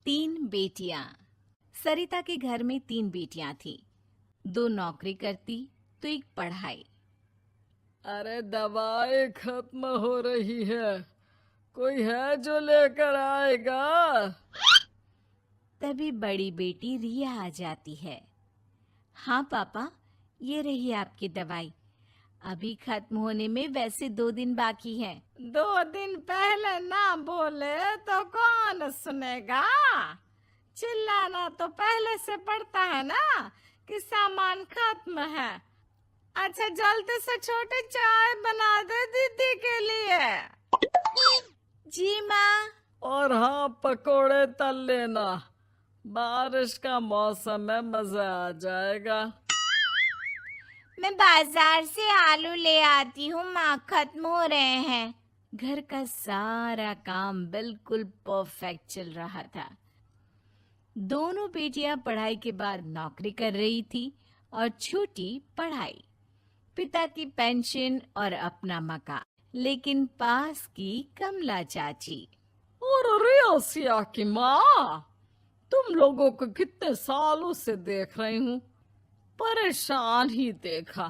तीन बेटियां। सरिता के घर में तीन बेटियां थी। दो नौकरी करती तो एक पढ़ाई। अरे दवाई खत्म हो रही है, कोई है जो लेकर आएगा? तभी बड़ी बेटी रिया आ जाती है। हाँ पापा, ये रही आपकी दवाई। अभी खत्म होने में वैसे 2 दिन बाकी है। 2 दिन पहले ना बोले तो कौन सुनेगा? चिल्लाना तो पहले से पड़ता है ना कि सामान खत्म है। अच्छा जल्दी से छोटी चाय बना दे दीदी के लिए। जी माँ। और हाँ, पकोड़े तल लेना, बारिश का मौसम है, मजा आ जाएगा। मैं बाजार से आलू ले आती हूँ माँ, खत्म हो रहे हैं। घर का सारा काम बिल्कुल परफेक्ट चल रहा था। दोनों बेटियां पढ़ाई के बाद नौकरी कर रही थी और छोटी पढ़ाई। पिता की पेंशन और अपना मकान, लेकिन पास की कमला चाची। और रियासिया की माँ, तुम लोगों को कितने सालों से देख रही हूँ, परेशान ही देखा।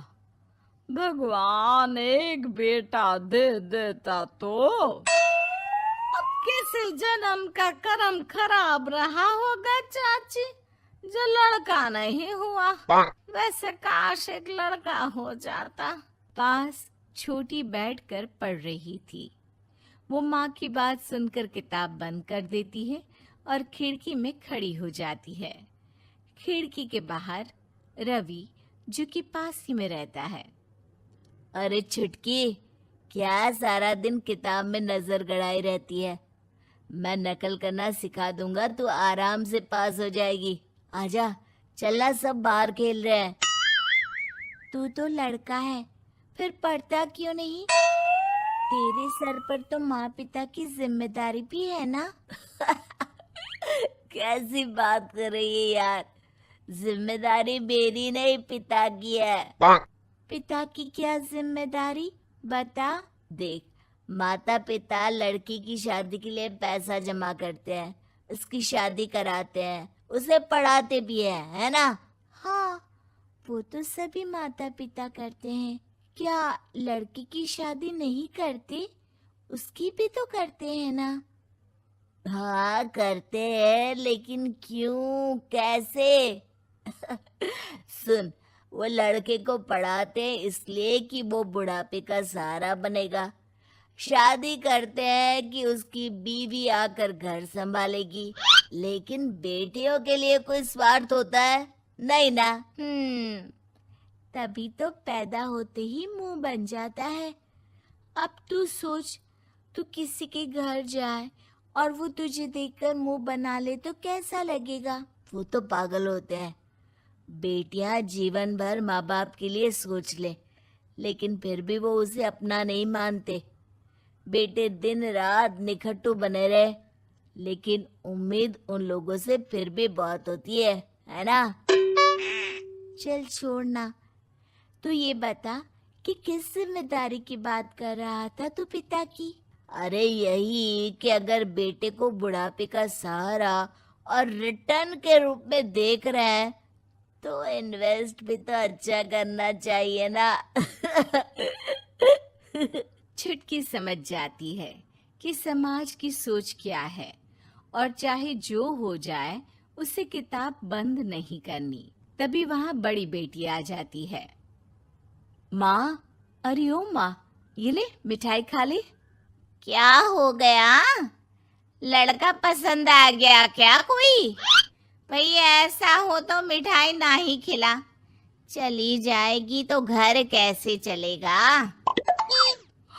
भगवान एक बेटा दे देता तो। अब किसी जन्म का कर्म खराब रहा होगा चाची, जो लड़का नहीं हुआ। वैसे काश एक लड़का हो जाता। पास छोटी बैठकर पढ़ रही थी। वो माँ की बात सुनकर किताब बंद कर देती है और खिड़की में खड़ी हो जाती है। खिड़की के बाहर रवि, जो कि पास ही में रहता है। अरे छुटकी, क्या सारा दिन किताब में नजर गड़ाई रहती है? मैं नकल करना सिखा दूंगा, तू आराम से पास हो जाएगी। आजा, चलना, सब बाहर खेल रहे हैं। तू तो लड़का है, फिर पढ़ता क्यों नहीं? तेरे सर पर तो माँ पिता की जिम्मेदारी भी है ना। कैसी बात कर रही है यार? जिम्मेदारी मेरी नहीं, पिता की है। पिता की क्या जिम्मेदारी, बता। देख, माता पिता लड़की की शादी के लिए पैसा जमा करते हैं, उसकी शादी कराते हैं, उसे पढ़ाते भी है ना? हाँ, वो तो सभी माता पिता करते हैं। क्या लड़की की शादी नहीं करते? उसकी भी तो करते हैं ना। हाँ करते हैं, लेकिन क्यों, कैसे? सुन, वो लड़के को पढ़ाते हैं इसलिए कि वो बुढ़ापे का सहारा बनेगा। शादी करते हैं कि उसकी बीवी आकर घर संभालेगी। लेकिन बेटियों के लिए कोई स्वार्थ होता है? नहीं ना। तभी तो पैदा होते ही मुंह बन जाता है। अब तू सोच, तू किसी के घर जाए और वो तुझे देखकर मुंह बना ले तो कैसा लगेगा? वो तो पागल होते हैं। बेटियां जीवन भर माँ बाप के लिए सोच ले, लेकिन फिर भी वो उसे अपना नहीं मानते। बेटे दिन रात निखट्टू बने रहे, लेकिन उम्मीद उन लोगों से फिर भी बहुत होती है ना? चल छोड़ना, तू ये बता कि किस जिम्मेदारी की बात कर रहा था तू पिता की? अरे यही कि अगर बेटे को बुढ़ापे का सहारा और रिटर्न के रूप में देख रहे हैं तो इन्वेस्ट भी तो अच्छा करना चाहिए ना। छुटकी समझ जाती है कि समाज की सोच क्या है और चाहे जो हो जाए उसे किताब बंद नहीं करनी। तभी वहाँ बड़ी बेटी आ जाती है। माँ, अरे ओ माँ, ये ले मिठाई खा ले। क्या हो गया? लड़का पसंद आ गया क्या कोई? भाई ऐसा हो तो मिठाई ना ही खिला, चली जाएगी तो घर कैसे चलेगा?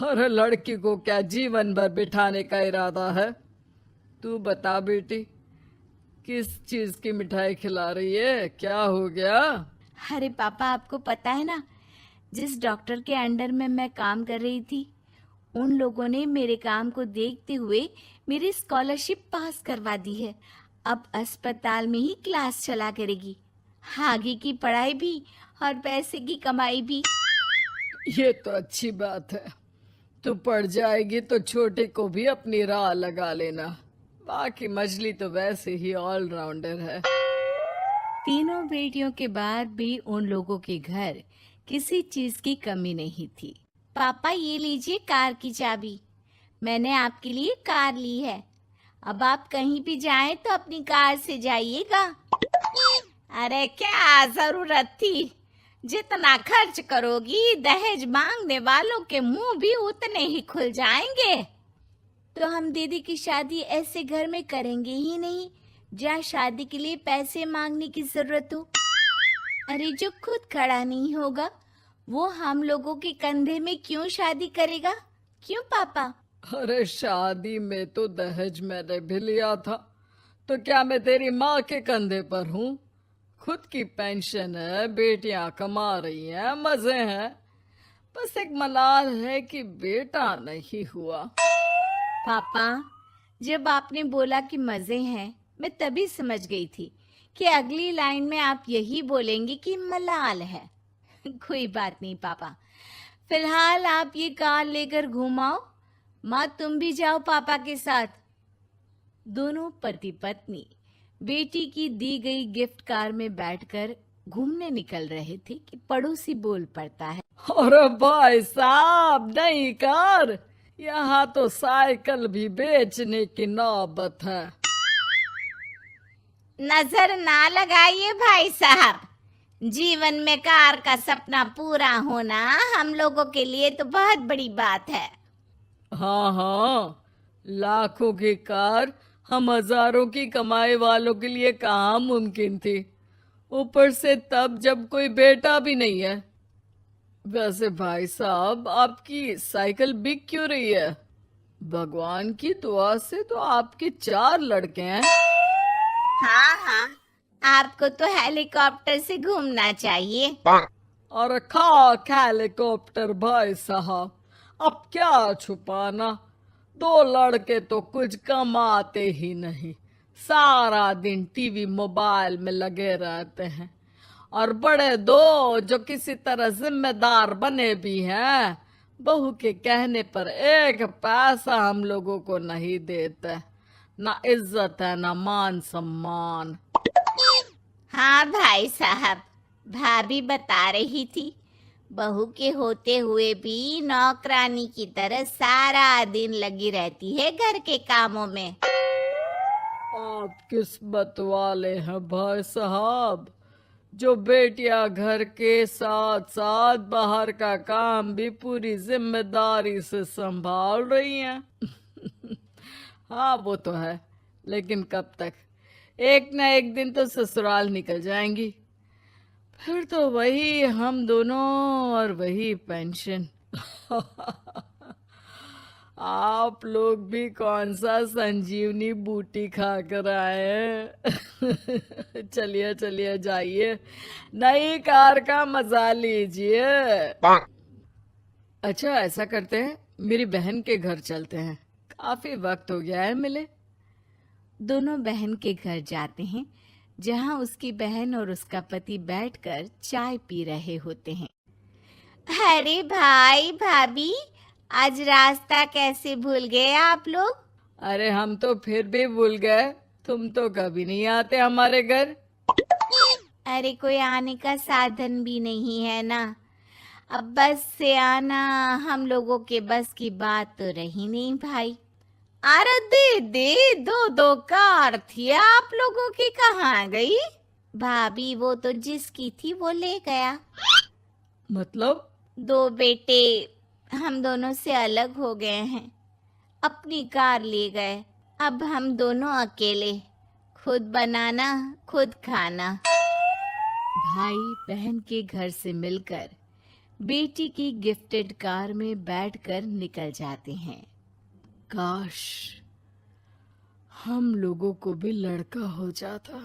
अरे लड़की को क्या जीवन भर बिठाने का इरादा है? तू बता बेटी, किस चीज की मिठाई खिला रही है? क्या हो गया? अरे पापा, आपको पता है ना, जिस डॉक्टर के अंडर में मैं काम कर रही थी, उन लोगों ने मेरे काम को देखते हुए मेरी स्कॉलरशिप पास करवा दी है। अब अस्पताल में ही क्लास चला करेगी, आगे की पढ़ाई भी और पैसे की कमाई भी। ये तो अच्छी बात है। तू पढ़ जाएगी तो छोटे को भी अपनी राह लगा लेना, बाकी मछली तो वैसे ही ऑलराउंडर है। तीनों बेटियों के बाद भी उन लोगों के घर किसी चीज की कमी नहीं थी। पापा ये लीजिए कार की चाबी, मैंने आपके लिए कार ली है। अब आप कहीं भी जाएं तो अपनी कार से जाइएगा। अरे क्या जरूरत थी, जितना खर्च करोगी दहेज मांगने वालों के मुंह भी उतने ही खुल जाएंगे। तो हम दीदी की शादी ऐसे घर में करेंगे ही नहीं जहाँ शादी के लिए पैसे मांगने की जरूरत हो। अरे जो खुद खड़ा नहीं होगा वो हम लोगों के कंधे में क्यों शादी करेगा? क्यों पापा? अरे शादी में तो दहेज मैंने भी लिया था, तो क्या मैं तेरी माँ के कंधे पर हूँ? खुद की पेंशन है, बेटियां कमा रही हैं, मजे हैं। बस एक मलाल है कि बेटा नहीं हुआ। पापा जब आपने बोला कि मजे हैं, मैं तभी समझ गई थी कि अगली लाइन में आप यही बोलेंगे कि मलाल है। कोई बात नहीं पापा, फिलहाल आप ये कार लेकर घुमाओ। माँ तुम भी जाओ पापा के साथ। दोनों पति पत्नी बेटी की दी गई गिफ्ट कार में बैठकर घूमने निकल रहे थे कि पड़ोसी बोल पड़ता है, अरे भाई साहब नई कार, यहाँ तो साइकिल भी बेचने की नौबत है। नजर ना लगाइए भाई साहब, जीवन में कार का सपना पूरा होना हम लोगों के लिए तो बहुत बड़ी बात है। हाँ हाँ, लाखों की कार हम हजारों की कमाई वालों के लिए कहाँ मुमकिन थी, ऊपर से तब जब कोई बेटा भी नहीं है। वैसे भाई साहब आपकी साइकिल बिक क्यों रही है? भगवान की दुआ से तो आपके 4 लड़के हैं। हाँ, आपको तो हेलीकॉप्टर से घूमना चाहिए। और खाक हेलीकॉप्टर भाई साहब, अब क्या छुपाना, 2 लड़के तो कुछ कमाते ही नहीं, सारा दिन टीवी मोबाइल में लगे रहते हैं। और बड़े 2 जो किसी तरह जिम्मेदार बने भी हैं, बहू के कहने पर 1 पैसा हम लोगों को नहीं देते। ना इज्जत है ना मान सम्मान। हाँ भाई साहब, भाभी बता रही थी बहू के होते हुए भी नौकरानी की तरह सारा दिन लगी रहती है घर के कामों में। आप किस्मत वाले हैं भाई साहब, जो बेटियां घर के साथ साथ बाहर का काम भी पूरी जिम्मेदारी से संभाल रही हैं। हाँ वो तो है, लेकिन कब तक? एक न एक दिन तो ससुराल निकल जाएंगी, फिर तो वही हम दोनों और वही पेंशन। आप लोग भी कौन सा संजीवनी बूटी खा कर आए हैं? चलिए चलिए जाइए, नई कार का मजा लीजिए। अच्छा ऐसा करते हैं, मेरी बहन के घर चलते हैं, काफी वक्त हो गया है मिले। दोनों बहन के घर जाते हैं जहां उसकी बहन और उसका पति बैठकर चाय पी रहे होते हैं। अरे भाई भाभी, आज रास्ता कैसे भूल गए आप लोग? अरे हम तो फिर भी भूल गए, तुम तो कभी नहीं आते हमारे घर। अरे कोई आने का साधन भी नहीं है ना, अब बस से आना हम लोगों के बस की बात तो रही नहीं भाई। अरे दे 2 कार थी आप लोगों की, कहाँ गई? भाभी वो तो जिसकी थी वो ले गया। मतलब? 2 बेटे हम दोनों से अलग हो गए हैं, अपनी कार ले गए। अब हम दोनों अकेले, खुद बनाना खुद खाना। भाई बहन के घर से मिलकर बेटी की गिफ्टेड कार में बैठकर निकल जाते हैं। काश हम लोगों को भी लड़का हो जाता।